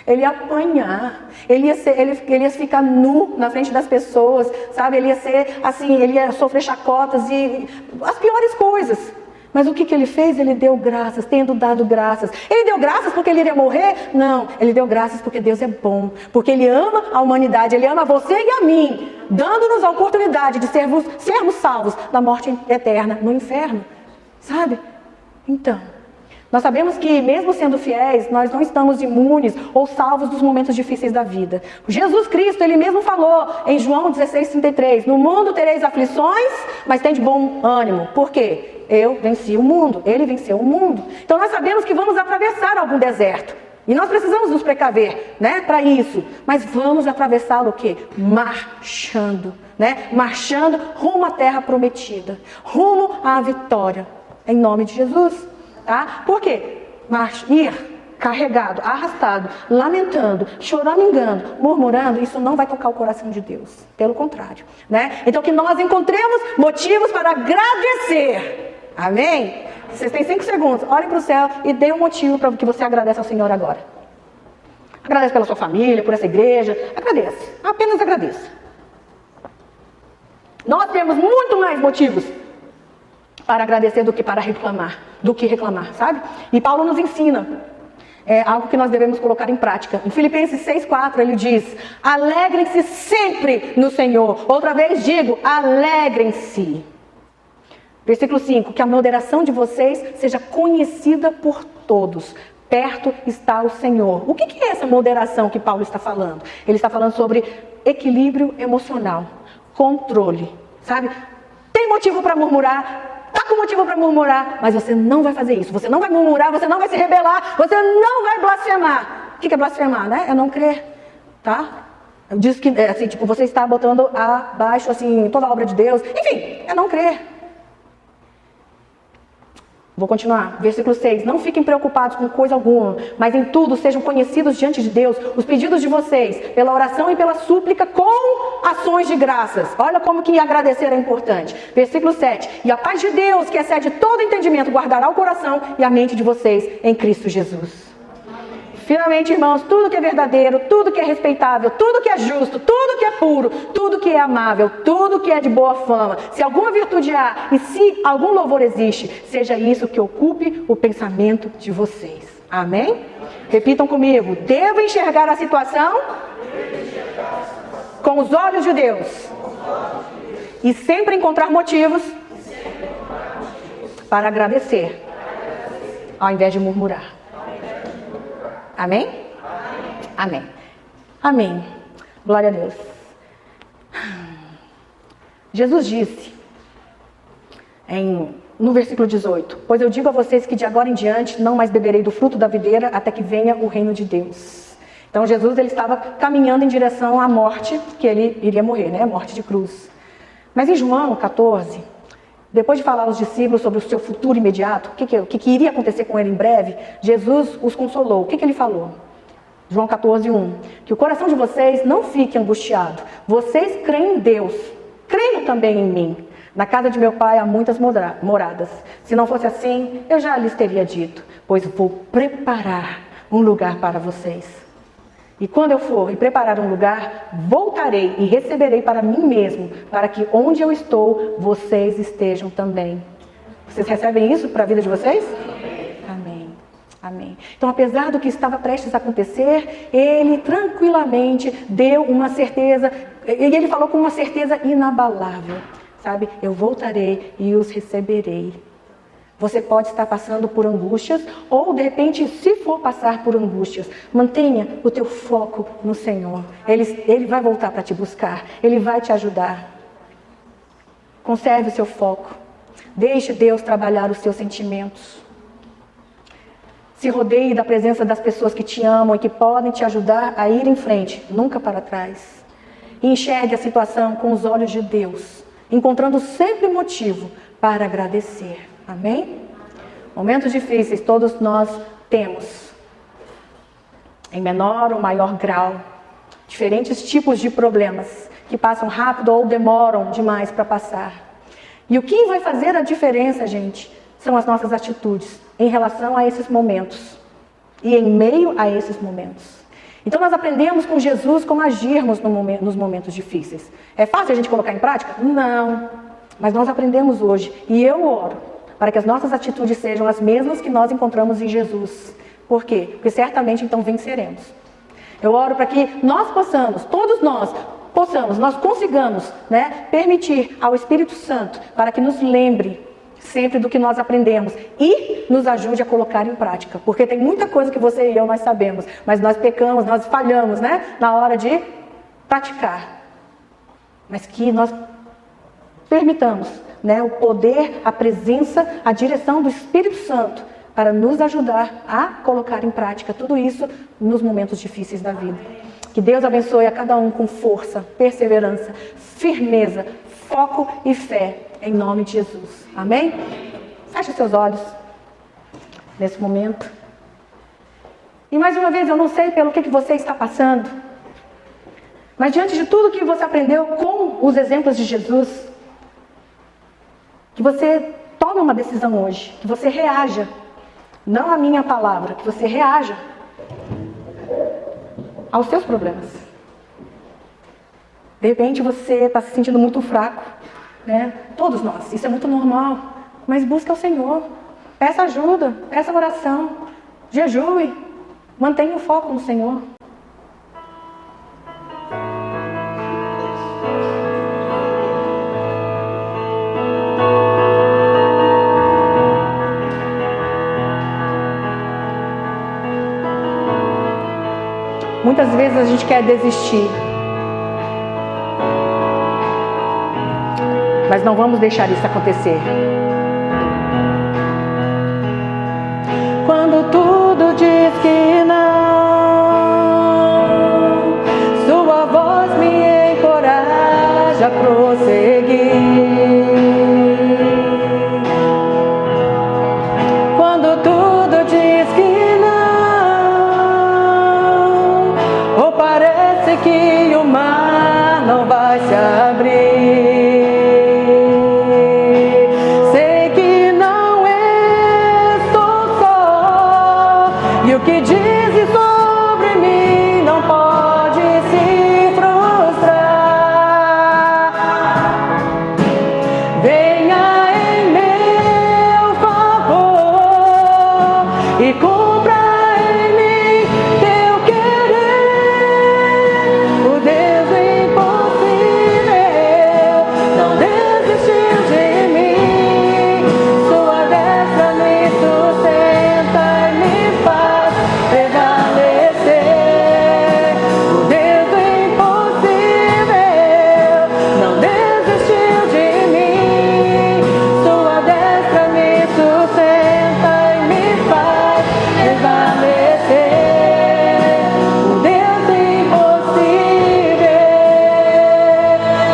Ele ia apanhar. Ele ia ficar nu na frente das pessoas, sabe? Ele ia ser assim, ele ia sofrer chacotas e as piores coisas. Mas o que ele fez? Ele deu graças, tendo dado graças. Ele deu graças porque ele iria morrer? Não, ele deu graças porque Deus é bom. Porque Ele ama a humanidade, Ele ama você e a mim, dando-nos a oportunidade de sermos salvos da morte eterna no inferno. Sabe? Então, nós sabemos que mesmo sendo fiéis, nós não estamos imunes ou salvos dos momentos difíceis da vida. Jesus Cristo, Ele mesmo falou em João 16:33, no mundo tereis aflições, mas tem de bom ânimo. Por quê? Eu venci o mundo, Ele venceu o mundo. Então nós sabemos que vamos atravessar algum deserto. E nós precisamos nos precaver, né, para isso. Mas vamos atravessá-lo o quê? Marchando, né? Marchando rumo à terra prometida, rumo à vitória, em nome de Jesus, tá? Por quê? Ir carregado, arrastado, lamentando, choramingando, murmurando, isso não vai tocar o coração de Deus. Pelo contrário, né? Então que nós encontremos motivos para agradecer. Amém? Vocês têm 5 segundos. Olhem para o céu e dê um motivo para que você agradece ao Senhor agora. Agradece pela sua família, por essa igreja. Agradece. Apenas agradeça. Nós temos muito mais motivos para agradecer do que para reclamar. Sabe? E Paulo nos ensina. É algo que nós devemos colocar em prática. Em Filipenses 6:4 ele diz: alegrem-se sempre no Senhor. Outra vez digo, alegrem-se. Versículo 5, que a moderação de vocês seja conhecida por todos. Perto está o Senhor. O que é essa moderação que Paulo está falando? Ele está falando sobre equilíbrio emocional, controle, sabe? Tem motivo para murmurar, está com motivo para murmurar, mas você não vai fazer isso. Você não vai murmurar, você não vai se rebelar, você não vai blasfemar. O que é blasfemar, né? É não crer, tá? Diz que, assim, tipo, você está botando abaixo, assim, toda a obra de Deus. Enfim, é não crer. Vou continuar. Versículo 6. Não fiquem preocupados com coisa alguma, mas em tudo sejam conhecidos diante de Deus os pedidos de vocês, pela oração e pela súplica, com ações de graças. Olha como que agradecer é importante. Versículo 7. E a paz de Deus, que excede todo entendimento, guardará o coração e a mente de vocês em Cristo Jesus. Finalmente, irmãos, tudo que é verdadeiro, tudo que é respeitável, tudo que é justo, tudo que é puro, tudo que é amável, tudo que é de boa fama, se alguma virtude há e se algum louvor existe, seja isso que ocupe o pensamento de vocês. Amém? Repitam comigo. Devo enxergar a situação com os olhos de Deus e sempre encontrar motivos para agradecer, ao invés de murmurar. Amém? Amém. Amém. Glória a Deus. Jesus disse no versículo 18: pois eu digo a vocês que de agora em diante não mais beberei do fruto da videira até que venha o reino de Deus. Então Jesus, ele estava caminhando em direção à morte, que ele iria morrer, né? Morte de cruz. Mas em João 14, depois de falar aos discípulos sobre o seu futuro imediato, o que iria acontecer com ele em breve, Jesus os consolou. O que ele falou? João 14:1. Que o coração de vocês não fique angustiado. Vocês creem em Deus, creiam também em mim. Na casa de meu pai há muitas moradas. Se não fosse assim, eu já lhes teria dito, pois vou preparar um lugar para vocês. E quando eu for e preparar um lugar, voltarei e receberei para mim mesmo, para que onde eu estou, vocês estejam também. Vocês recebem isso para a vida de vocês? Amém. Amém. Então, apesar do que estava prestes a acontecer, ele tranquilamente deu uma certeza, e ele falou com uma certeza inabalável, sabe? Eu voltarei e os receberei. Você pode estar passando por angústias, ou de repente, se for passar por angústias, mantenha o teu foco no Senhor. Ele vai voltar para te buscar, Ele vai te ajudar. Conserve o seu foco. Deixe Deus trabalhar os seus sentimentos. Se rodeie da presença das pessoas que te amam e que podem te ajudar a ir em frente, nunca para trás. E enxergue a situação com os olhos de Deus, encontrando sempre motivo para agradecer. Amém? Momentos difíceis todos nós temos, em menor ou maior grau, diferentes tipos de problemas que passam rápido ou demoram demais para passar. E o que vai fazer a diferença, gente, são as nossas atitudes em relação a esses momentos e em meio a esses momentos. Então nós aprendemos com Jesus como agirmos nos momentos difíceis. É fácil a gente colocar em prática? Não, mas nós aprendemos hoje e eu oro para que as nossas atitudes sejam as mesmas que nós encontramos em Jesus. Por quê? Porque certamente então venceremos. Eu oro para que nós possamos, todos nós consigamos, permitir ao Espírito Santo para que nos lembre sempre do que nós aprendemos e nos ajude a colocar em prática. Porque tem muita coisa que você e eu nós sabemos, mas nós pecamos, nós falhamos, na hora de praticar. Mas que nós permitamos, o poder, a presença, a direção do Espírito Santo para nos ajudar a colocar em prática tudo isso nos momentos difíceis da vida. Que Deus abençoe a cada um com força, perseverança, firmeza, foco e fé, em nome de Jesus. Amém? Feche seus olhos nesse momento. E mais uma vez, eu não sei pelo que você está passando, mas diante de tudo que você aprendeu com os exemplos de Jesus, que você tome uma decisão hoje, que você reaja, não à minha palavra, que você reaja aos seus problemas. De repente você está se sentindo muito fraco, Todos nós, isso é muito normal, mas busque ao Senhor, peça ajuda, peça oração, jejue, mantenha o foco no Senhor. Muitas vezes a gente quer desistir, mas não vamos deixar isso acontecer. Quando tudo diz que não, sua voz me encoraja a prosseguir. Quando tudo diz que não, ou parece que o mar não vai se abrir. E o que dizes sobre mim não pode se frustrar. Venha em meu favor e cumpra em mim teu querer. O Deus impossível não desistiu de mim. Sua destra me sustenta e me faz prevalecer. O Deus do impossível não desistiu de mim. Sua destra me sustenta e me faz prevalecer. O Deus do impossível,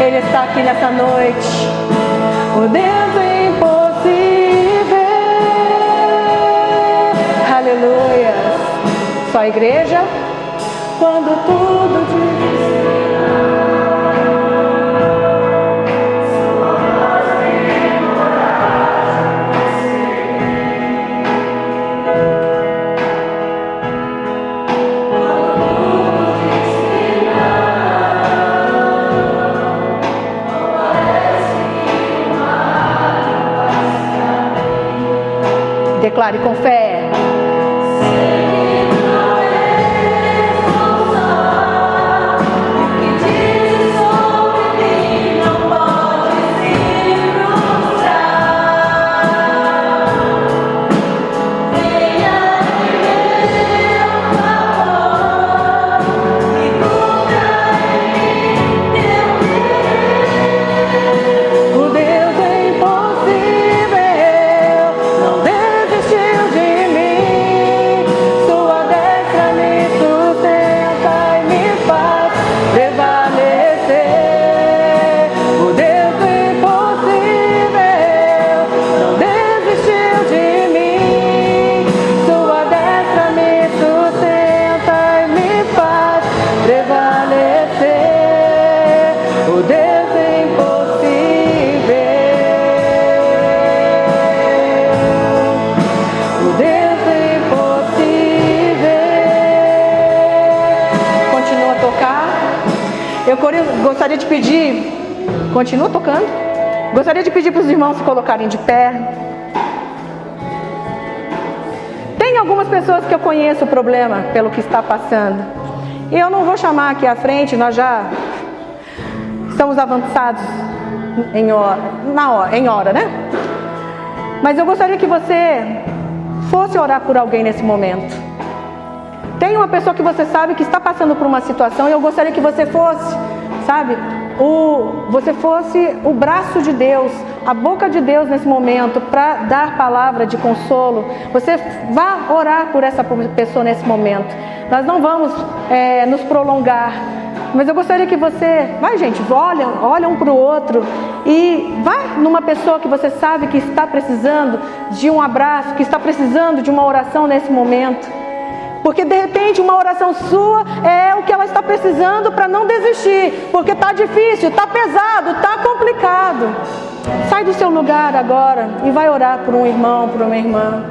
Ele está aqui nessa noite. O Deus do impossível. Aleluia. Só a igreja, quando tudo diz. declare com fé. Gostaria de pedir, continua tocando, gostaria de pedir para os irmãos se colocarem de pé. Tem algumas pessoas que eu conheço o problema pelo que está passando, e eu não vou chamar aqui à frente, nós já estamos avançados em hora, né? Mas eu gostaria que você fosse orar por alguém nesse momento. Tem uma pessoa que você sabe que está passando por uma situação, e eu gostaria que você fosse, sabe, você fosse o braço de Deus, a boca de Deus nesse momento, para dar palavra de consolo. Você vá orar por essa pessoa nesse momento. Nós não vamos nos prolongar, mas eu gostaria que você, vai gente, olha um para o outro e vai numa pessoa que você sabe que está precisando de um abraço, que está precisando de uma oração nesse momento. Porque de repente uma oração sua é o que ela está precisando para não desistir. Porque está difícil, está pesado, está complicado. Sai do seu lugar agora e vai orar por um irmão, por uma irmã.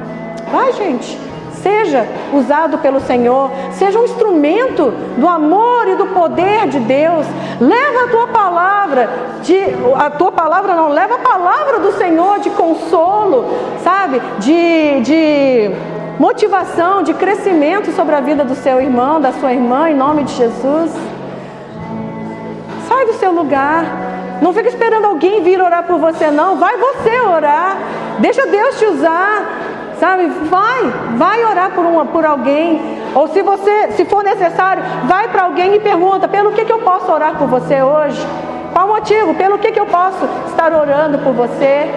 Vai, gente. Seja usado pelo Senhor. Seja um instrumento do amor e do poder de Deus. Leva a tua palavra. Leva a palavra do Senhor de consolo, sabe? De motivação, de crescimento sobre a vida do seu irmão, da sua irmã, em nome de Jesus. Sai do seu lugar. Não fica esperando alguém vir orar por você, não. Vai você orar. Deixa Deus te usar, sabe? Vai orar por alguém. Ou se for necessário, vai para alguém e pergunta: pelo que eu posso orar por você hoje? Qual o motivo? Pelo que eu posso estar orando por você?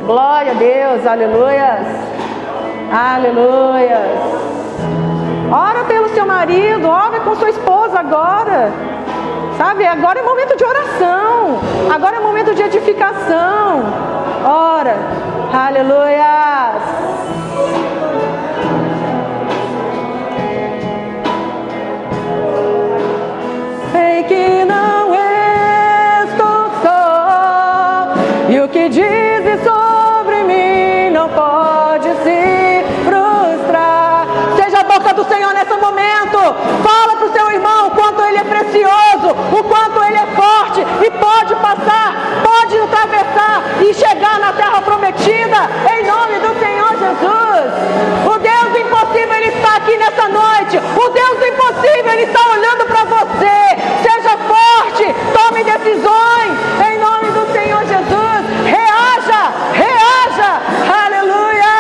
Glória a Deus, aleluias. Aleluia. Ora pelo seu marido, ora com sua esposa agora. Sabe, agora é momento de oração. Agora é momento de edificação. Ora. Aleluia. Sei que não estou só, e o que dizes sobre mim não pode se frustrar. Seja a boca do Senhor nesse momento. Fala para o seu irmão o quanto ele é precioso, o quanto ele é forte e pode passar, pode atravessar e chegar na terra prometida, em nome do Senhor Jesus. O Deus impossível, ele está aqui nessa noite. O Deus impossível, ele está olhando para você. Seja forte, tome decisões, em nome do Senhor Jesus. Reaja, aleluia.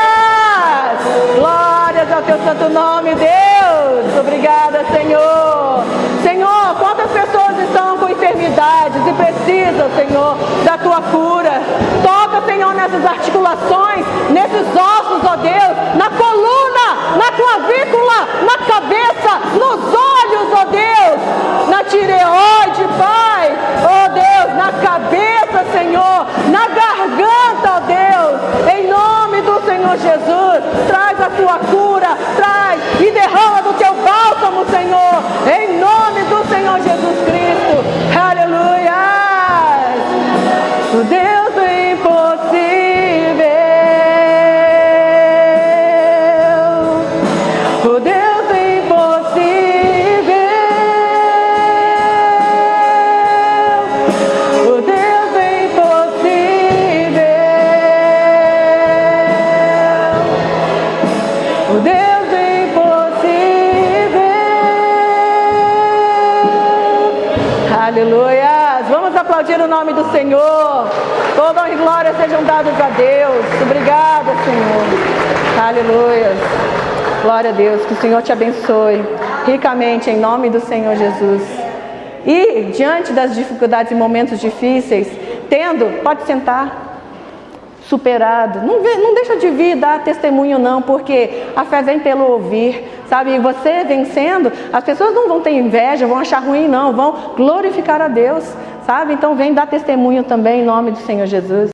Glórias ao teu santo nome, Deus. Obrigada, Senhor. Senhor, quantas pessoas estão com enfermidades e precisam, Senhor, da tua cura. Toca, Senhor, nessas articulações, nesses ossos, ó Deus, na coluna, na clavícula, na cabeça, nos olhos, ó Deus, na tireoide, Pai, ó Deus, na cabeça, Senhor, na garganta, ó Deus, em nome do Senhor Jesus. Traz a tua cura, traz e derrama do teu bálsamo, Senhor, em nome do Senhor Jesus Cristo. Aleluia. O Deus do impossível, o Deus do impossível, o Deus do impossível. nome do Senhor. Toda honra e glória sejam dadas a Deus. Obrigada, Senhor. Aleluia. Glória a Deus. Que o Senhor te abençoe ricamente em nome do Senhor Jesus. E diante das dificuldades e momentos difíceis, pode sentar, superado, não deixa de vir dar testemunho não, porque a fé vem pelo ouvir, sabe? E você vencendo, as pessoas não vão ter inveja, vão achar ruim não, vão glorificar a Deus, sabe? Então vem dar testemunho também em nome do Senhor Jesus.